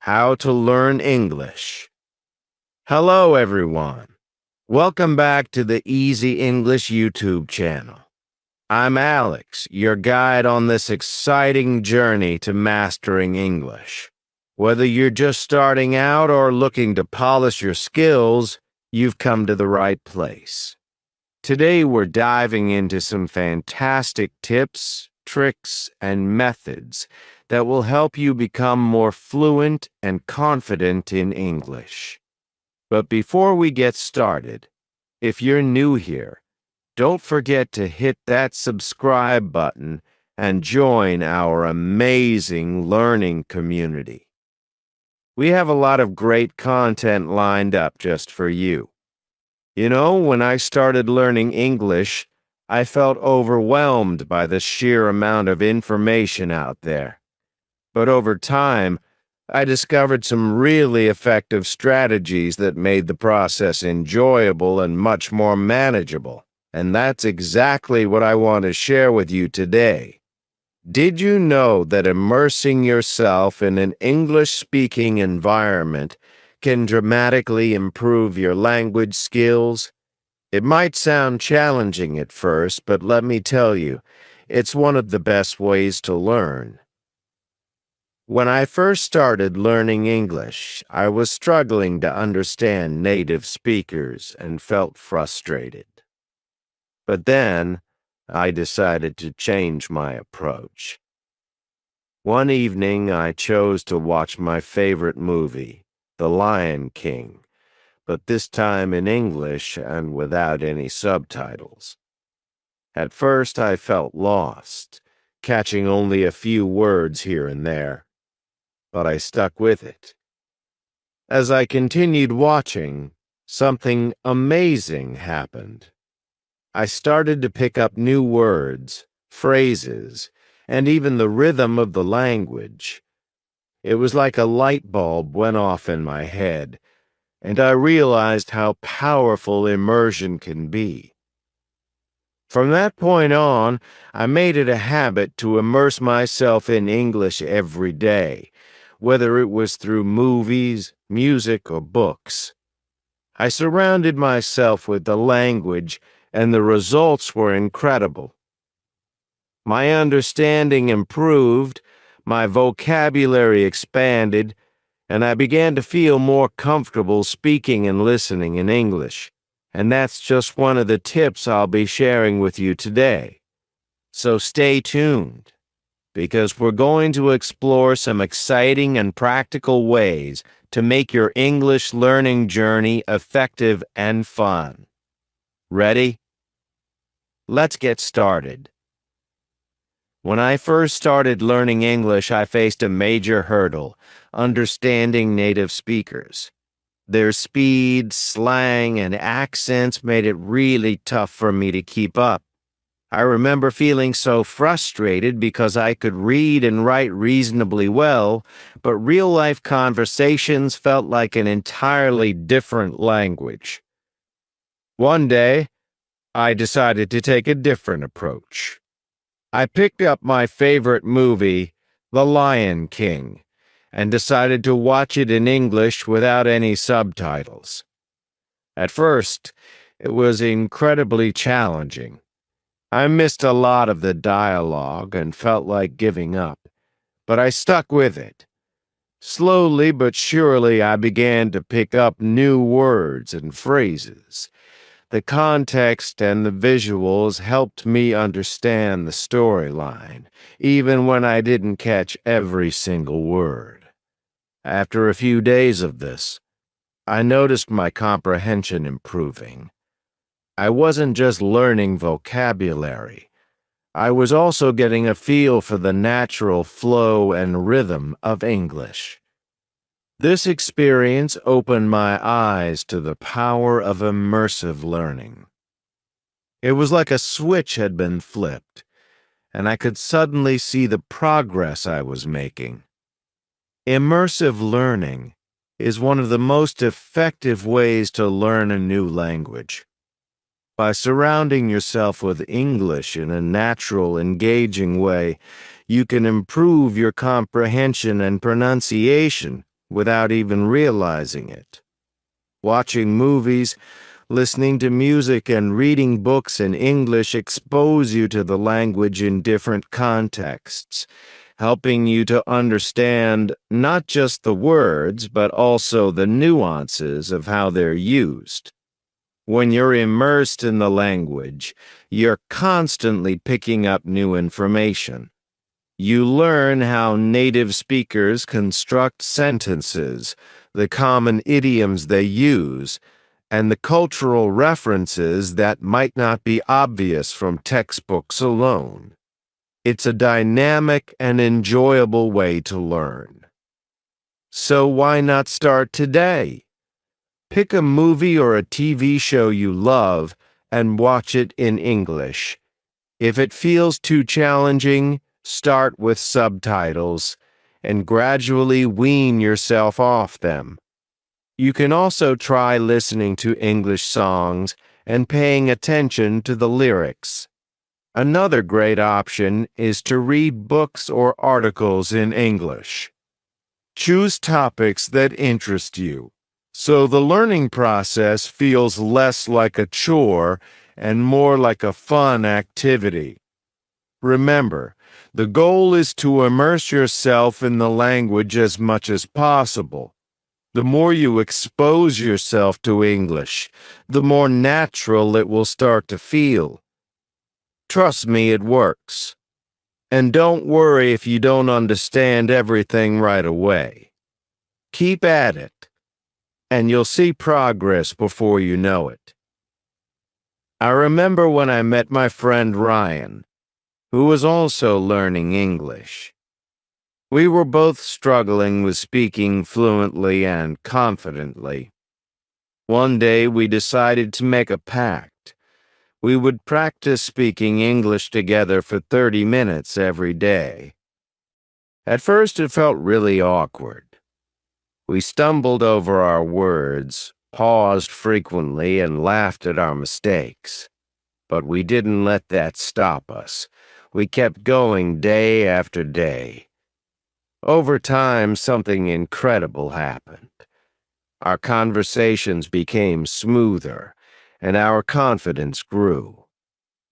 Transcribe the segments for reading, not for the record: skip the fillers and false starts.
How to Learn English. Hello, everyone. Welcome back to the Easy English YouTube channel. I'm Alex, your guide on this exciting journey to mastering English. Whether you're just starting out or looking to polish your skills, you've come to the right place. Today, we're diving into some fantastic tips, tricks, and methods that will help you become more fluent and confident in English. But before we get started, if you're new here, don't forget to hit that subscribe button and join our amazing learning community. We have a lot of great content lined up just for you. You know, when I started learning English, I felt overwhelmed by the sheer amount of information out there. But over time, I discovered some really effective strategies that made the process enjoyable and much more manageable. And that's exactly what I want to share with you today. Did you know that immersing yourself in an English-speaking environment can dramatically improve your language skills? It might sound challenging at first, but let me tell you, it's one of the best ways to learn. When I first started learning English, I was struggling to understand native speakers and felt frustrated. But then, I decided to change my approach. One evening, I chose to watch my favorite movie, The Lion King, but this time in English and without any subtitles. At first, I felt lost, catching only a few words here and there. But I stuck with it. As I continued watching, something amazing happened. I started to pick up new words, phrases, and even the rhythm of the language. It was like a light bulb went off in my head, and I realized how powerful immersion can be. From that point on, I made it a habit to immerse myself in English every day, whether it was through movies, music, or books. I surrounded myself with the language, and the results were incredible. My understanding improved, my vocabulary expanded, and I began to feel more comfortable speaking and listening in English. And that's just one of the tips I'll be sharing with you today. So stay tuned, because we're going to explore some exciting and practical ways to make your English learning journey effective and fun. Ready? Let's get started. When I first started learning English, I faced a major hurdle: understanding native speakers. Their speed, slang, and accents made it really tough for me to keep up. I remember feeling so frustrated because I could read and write reasonably well, but real-life conversations felt like an entirely different language. One day, I decided to take a different approach. I picked up my favorite movie, The Lion King, and decided to watch it in English without any subtitles. At first, it was incredibly challenging. I missed a lot of the dialogue and felt like giving up, but I stuck with it. Slowly but surely, I began to pick up new words and phrases. The context and the visuals helped me understand the storyline, even when I didn't catch every single word. After a few days of this, I noticed my comprehension improving. I wasn't just learning vocabulary. I was also getting a feel for the natural flow and rhythm of English. This experience opened my eyes to the power of immersive learning. It was like a switch had been flipped, and I could suddenly see the progress I was making. Immersive learning is one of the most effective ways to learn a new language. By surrounding yourself with English in a natural, engaging way, you can improve your comprehension and pronunciation without even realizing it. Watching movies, listening to music, and reading books in English expose you to the language in different contexts, helping you to understand not just the words, but also the nuances of how they're used. When you're immersed in the language, you're constantly picking up new information. You learn how native speakers construct sentences, the common idioms they use, and the cultural references that might not be obvious from textbooks alone. It's a dynamic and enjoyable way to learn. So why not start today? Pick a movie or a TV show you love and watch it in English. If it feels too challenging, start with subtitles and gradually wean yourself off them. You can also try listening to English songs and paying attention to the lyrics. Another great option is to read books or articles in English. Choose topics that interest you, so the learning process feels less like a chore and more like a fun activity. Remember, the goal is to immerse yourself in the language as much as possible. The more you expose yourself to English, the more natural it will start to feel. Trust me, it works. And don't worry if you don't understand everything right away. Keep at it, and you'll see progress before you know it. I remember when I met my friend Ryan, who was also learning English. We were both struggling with speaking fluently and confidently. One day we decided to make a pact. We would practice speaking English together for 30 minutes every day. At first it felt really awkward. We stumbled over our words, paused frequently, and laughed at our mistakes. But we didn't let that stop us. We kept going day after day. Over time, something incredible happened. Our conversations became smoother, and our confidence grew.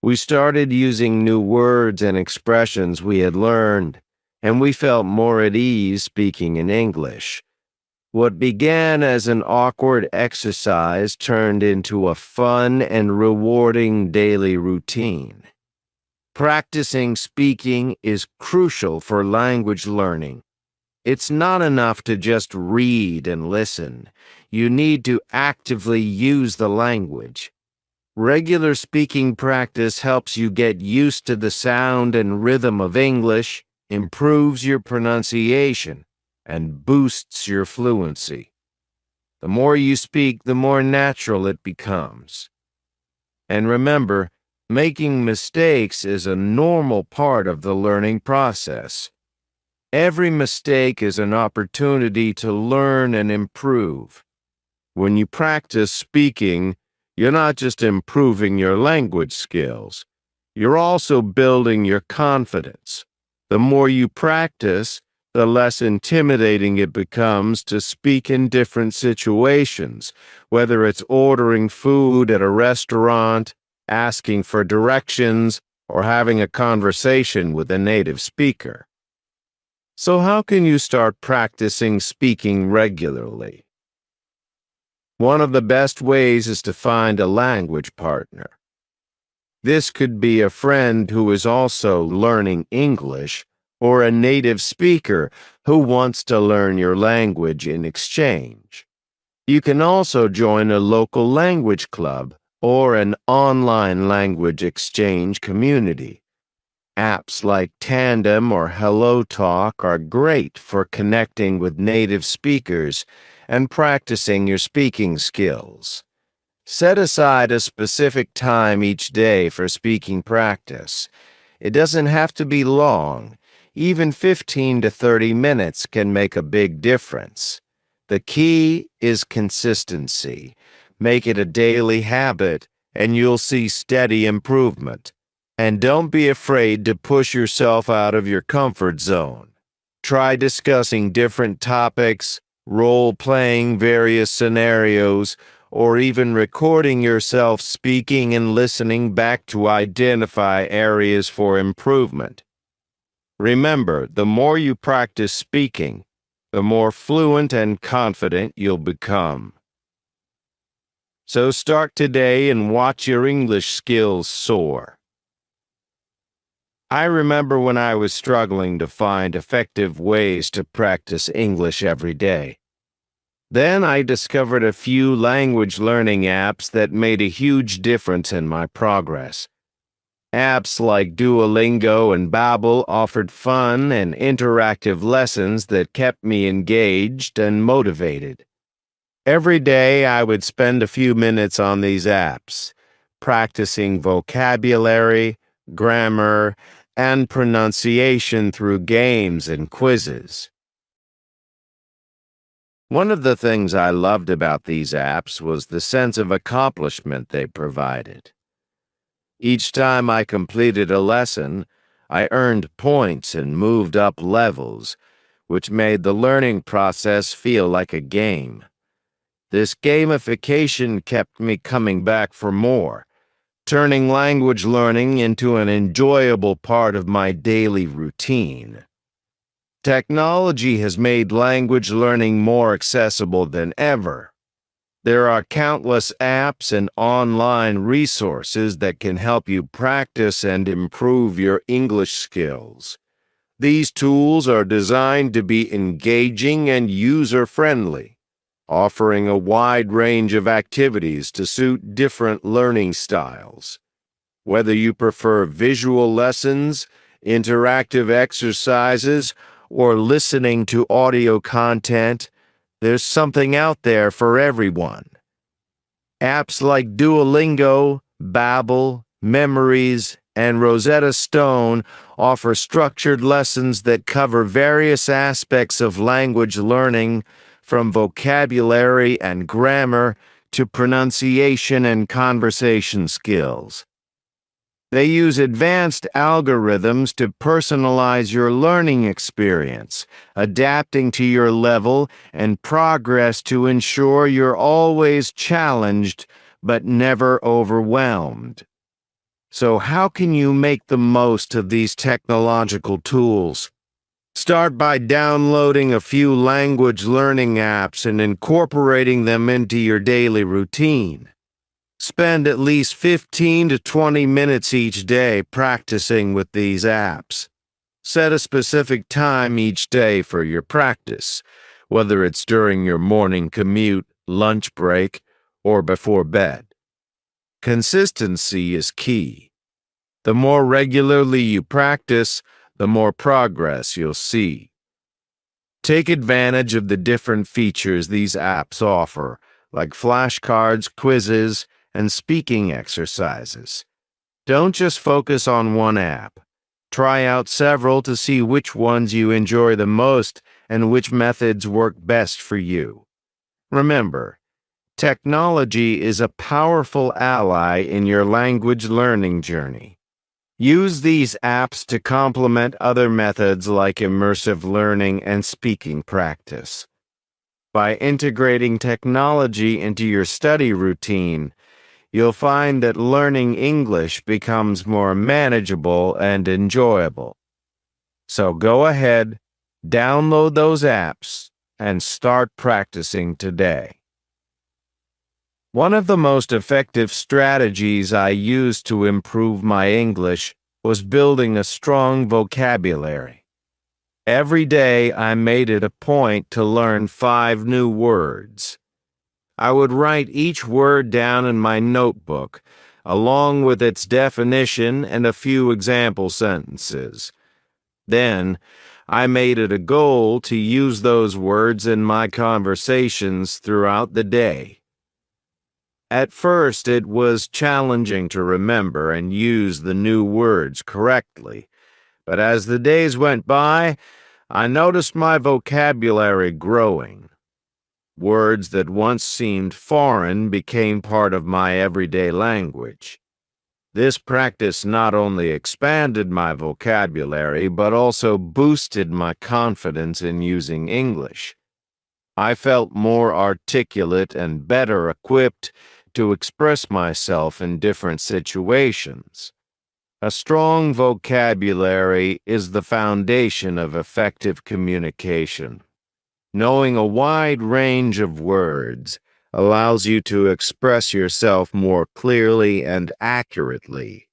We started using new words and expressions we had learned, and we felt more at ease speaking in English. What began as an awkward exercise turned into a fun and rewarding daily routine. Practicing speaking is crucial for language learning. It's not enough to just read and listen. You need to actively use the language. Regular speaking practice helps you get used to the sound and rhythm of English, improves your pronunciation, and boosts your fluency. The more you speak, the more natural it becomes. And remember, making mistakes is a normal part of the learning process. Every mistake is an opportunity to learn and improve. When you practice speaking, you're not just improving your language skills, you're also building your confidence. The more you practice, the less intimidating it becomes to speak in different situations, whether it's ordering food at a restaurant, asking for directions, or having a conversation with a native speaker. So how can you start practicing speaking regularly? One of the best ways is to find a language partner. This could be a friend who is also learning English or a native speaker who wants to learn your language in exchange. You can also join a local language club or an online language exchange community. Apps like Tandem or HelloTalk are great for connecting with native speakers and practicing your speaking skills. Set aside a specific time each day for speaking practice. It doesn't have to be long. Even 15 to 30 minutes can make a big difference. The key is consistency. Make it a daily habit, and you'll see steady improvement. And don't be afraid to push yourself out of your comfort zone. Try discussing different topics, role-playing various scenarios, or even recording yourself speaking and listening back to identify areas for improvement. Remember, the more you practice speaking, the more fluent and confident you'll become. So start today and watch your English skills soar. I remember when I was struggling to find effective ways to practice English every day. Then I discovered a few language learning apps that made a huge difference in my progress. Apps like Duolingo and Babbel offered fun and interactive lessons that kept me engaged and motivated. Every day I would spend a few minutes on these apps, practicing vocabulary, grammar, and pronunciation through games and quizzes. One of the things I loved about these apps was the sense of accomplishment they provided. Each time I completed a lesson, I earned points and moved up levels, which made the learning process feel like a game. This gamification kept me coming back for more, turning language learning into an enjoyable part of my daily routine. Technology has made language learning more accessible than ever. There are countless apps and online resources that can help you practice and improve your English skills. These tools are designed to be engaging and user-friendly, offering a wide range of activities to suit different learning styles. Whether you prefer visual lessons, interactive exercises, or listening to audio content, there's something out there for everyone. Apps like Duolingo, Babbel, Memories, and Rosetta Stone offer structured lessons that cover various aspects of language learning, from vocabulary and grammar to pronunciation and conversation skills. They use advanced algorithms to personalize your learning experience, adapting to your level and progress to ensure you're always challenged but never overwhelmed. So how can you make the most of these technological tools? Start by downloading a few language learning apps and incorporating them into your daily routine. Spend at least 15 to 20 minutes each day practicing with these apps. Set a specific time each day for your practice, whether it's during your morning commute, lunch break, or before bed. Consistency is key. The more regularly you practice, the more progress you'll see. Take advantage of the different features these apps offer, like flashcards, quizzes, and speaking exercises. Don't just focus on one app. Try out several to see which ones you enjoy the most and which methods work best for you. Remember, technology is a powerful ally in your language learning journey. Use these apps to complement other methods like immersive learning and speaking practice. By integrating technology into your study routine, you'll find that learning English becomes more manageable and enjoyable. So go ahead, download those apps, and start practicing today. One of the most effective strategies I used to improve my English was building a strong vocabulary. Every day I made it a point to learn 5 new words. I would write each word down in my notebook, along with its definition and a few example sentences. Then, I made it a goal to use those words in my conversations throughout the day. At first, it was challenging to remember and use the new words correctly, but as the days went by, I noticed my vocabulary growing. Words that once seemed foreign became part of my everyday language. This practice not only expanded my vocabulary, but also boosted my confidence in using English. I felt more articulate and better equipped to express myself in different situations. A strong vocabulary is the foundation of effective communication. Knowing a wide range of words allows you to express yourself more clearly and accurately.